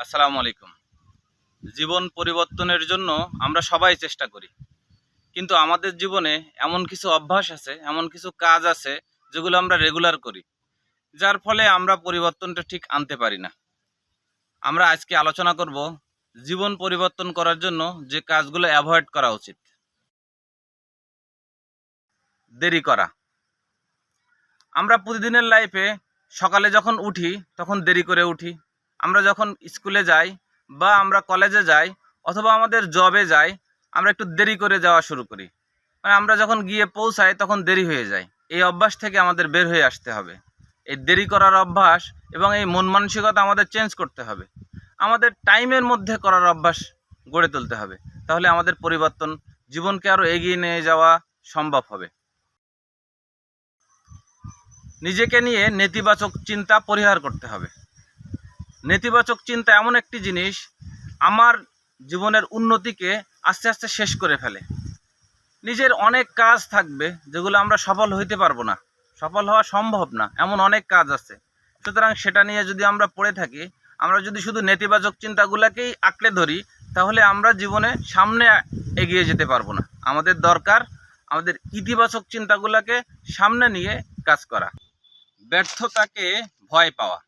আসসালামু আলাইকুম। জীবন পরিবর্তনের জন্য আমরা সবাই চেষ্টা করি, কিন্তু আমাদের জীবনে এমন কিছু অভ্যাস আছে, এমন কিছু কাজ আছে যেগুলো আমরা রেগুলার করি, যার ফলে আমরা পরিবর্তনটা ঠিক আনতে পারি না। আমরা আজকে আলোচনা করব জীবন পরিবর্তন করার জন্য যে কাজগুলো অ্যাভয়েড করা উচিত। দেরি করা। আমরা প্রতিদিনের লাইফে সকালে যখন উঠি তখন দেরি করে উঠি। আমরা যখন স্কুলে যাই বা আমরা কলেজে যাই অথবা আমাদের জবে যাই, আমরা একটু দেরি করে যাওয়া শুরু করি। মানে আমরা যখন গিয়ে পৌঁছাই তখন দেরি হয়ে যায়। এই অভ্যাস থেকে আমাদের বের হয়ে আসতে হবে। এই দেরি করার অভ্যাস এবং এই মন মানসিকতা আমাদের চেঞ্জ করতে হবে। আমাদের টাইমের মধ্যে করার অভ্যাস গড়ে তুলতে হবে। তাহলে আমাদের পরিবর্তন, জীবনকে আরও এগিয়ে নিয়ে যাওয়া সম্ভব হবে। নিজেকে নিয়ে নেতিবাচক চিন্তা পরিহার করতে হবে। নেতিবাচক চিন্তা এমন একটি জিনিস আমার জীবনের উন্নতিকে আস্তে আস্তে শেষ করে ফেলে। নিজের অনেক কাজ থাকবে যেগুলো আমরা সফল হইতে পারবো না, সফল হওয়া সম্ভব না, এমন অনেক কাজ আছে। সুতরাং সেটা নিয়ে যদি আমরা পড়ে থাকি, আমরা যদি শুধু নেতিবাচক চিন্তাগুলোকেই আঁকড়ে ধরি, তাহলে আমরা জীবনে সামনে এগিয়ে যেতে পারবো না। আমাদের দরকার আমাদের ইতিবাচক চিন্তাগুলোকে সামনে নিয়ে কাজ করা। ব্যর্থতাকে ভয় পাওয়া।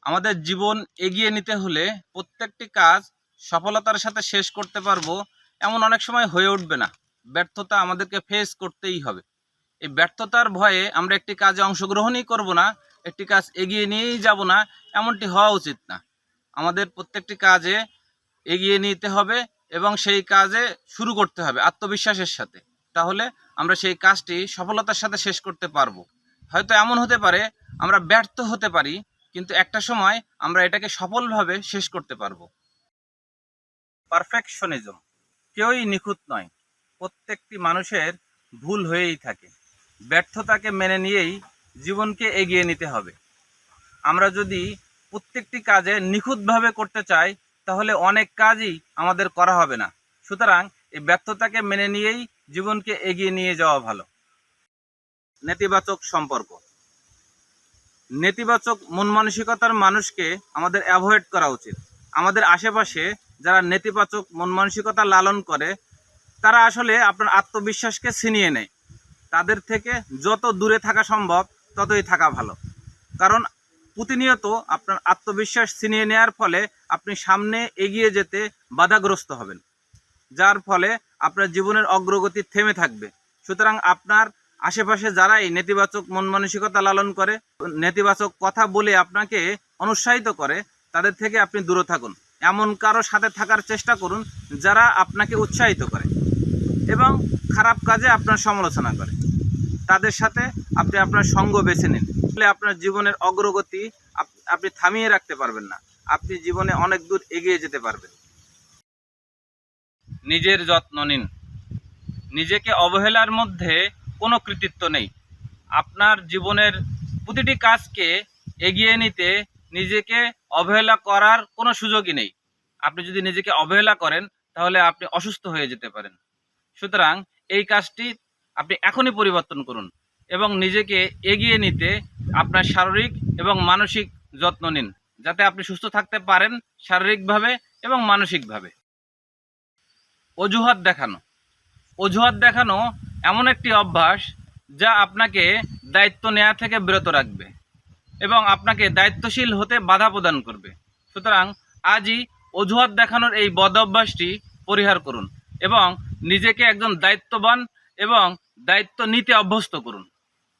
আমাদের জীবন এগিয়ে নিতে হলে প্রত্যেকটি কাজ সফলতার সাথে শেষ করতে পারবো এমন অনেক সময় হয়ে উঠবে না। ব্যর্থতা আমাদেরকে ফেস করতেই হবে। এই ব্যর্থতার ভয়ে আমরা একটি কাজে অংশগ্রহণই করব না, একটি কাজ এগিয়ে নিয়েই যাব না, এমনটি হওয়া উচিত না। আমাদের প্রত্যেকটি কাজে এগিয়ে নিতে হবে এবং সেই কাজে শুরু করতে হবে আত্মবিশ্বাসের সাথে। তাহলে আমরা সেই কাজটি সফলতার সাথে শেষ করতে পারবো। হয়তো এমন হতে পারে আমরা ব্যর্থ হতে পারি, কিন্তু একটা সময় আমরা এটাকে সফলভাবে শেষ করতে পারবো। পারফেকশনিজম। কেউই নিখুঁত নয়, প্রত্যেকটি মানুষের ভুল হয়েই থাকে। ব্যর্থতাকে মেনে নিয়েই জীবনকে এগিয়ে নিতে হবে। আমরা যদি প্রত্যেকটি কাজে নিখুঁতভাবে করতে চাই, তাহলে অনেক কাজই আমাদের করা হবে না। সুতরাং এই ব্যর্থতাকে মেনে নিয়েই জীবনকে এগিয়ে নিয়ে যাওয়া ভালো। নেতিবাচক সম্পর্ক। নেতিবাচক মন মানসিকতার মানুষকে আমাদের অ্যাভয়েড করা উচিত। আমাদের আশেপাশে যারা নেতিবাচক মন মানসিকতা লালন করে, তারা আসলে আপনার আত্মবিশ্বাসকে ছিনিয়ে নেয়। তাদের থেকে যত দূরে থাকা সম্ভব ততই থাকা ভালো। কারণ প্রতিনিয়ত আপনার আত্মবিশ্বাস ছিনিয়ে নেওয়ার ফলে আপনি সামনে এগিয়ে যেতে বাধাগ্রস্ত হবেন, যার ফলে আপনার জীবনের অগ্রগতি থেমে থাকবে। সুতরাং আপনার আশেপাশে যারা এই নেতিবাচক মন মানসিকতা লালন করে, নেতিবাচক কথা বলে আপনাকে অনুৎসাহিত করে, তাদের থেকে আপনি দূরে থাকুন। এমন কারো সাথে থাকার চেষ্টা করুন যারা আপনাকে উৎসাহিত করে এবং খারাপ কাজে আপনার সমালোচনা করে। তাদের সাথে আপনি আপনার সঙ্গ বেছে নিন। তাহলে আপনার জীবনের অগ্রগতি আপনি থামিয়ে রাখতে পারবেন না। আপনি জীবনে অনেক দূর এগিয়ে যেতে পারবেন। নিজের যত্ন নিন। নিজেকে অবহেলার মধ্যে কোনো কৃতিত্ব নেই। আপনার জীবনের প্রতিটি কাজকে এগিয়ে নিতে নিজেকে অবহেলা করার কোনো সুযোগই নেই। আপনি যদি নিজেকে অবহেলা করেন, তাহলে আপনি অসুস্থ হয়ে যেতে পারেন। সুতরাং এই কাজটি আপনি এখনই পরিবর্তন করুন এবং নিজেকে এগিয়ে নিতে আপনার শারীরিক এবং মানসিক যত্ন নিন, যাতে আপনি সুস্থ থাকতে পারেন শারীরিকভাবে এবং মানসিকভাবে। অজুহাত দেখানো। অজুহাত দেখানো এমন একটি অভ্যাস যা আপনাকে দায়িত্ব নেওয়া থেকে বিরত রাখবে এবং আপনাকে দায়িত্বশীল হতে বাধা প্রদান করবে। সুতরাং আজই অজুহাত দেখানোর এই বদ অভ্যাসটি পরিহার করুন এবং নিজেকে একজন দায়িত্ববান এবং দায়িত্ব নিতে অভ্যস্ত করুন।